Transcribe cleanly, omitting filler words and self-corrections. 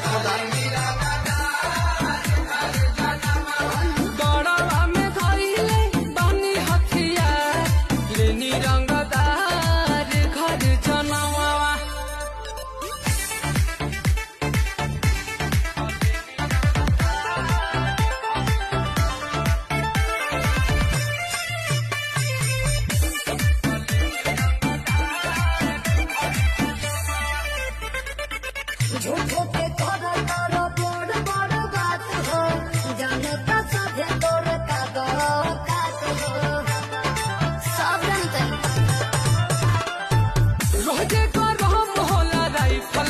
बाप रे बाप गड़वा में धइले बानी हथियार लेनी रंगदार घर जनवा झूठो के करता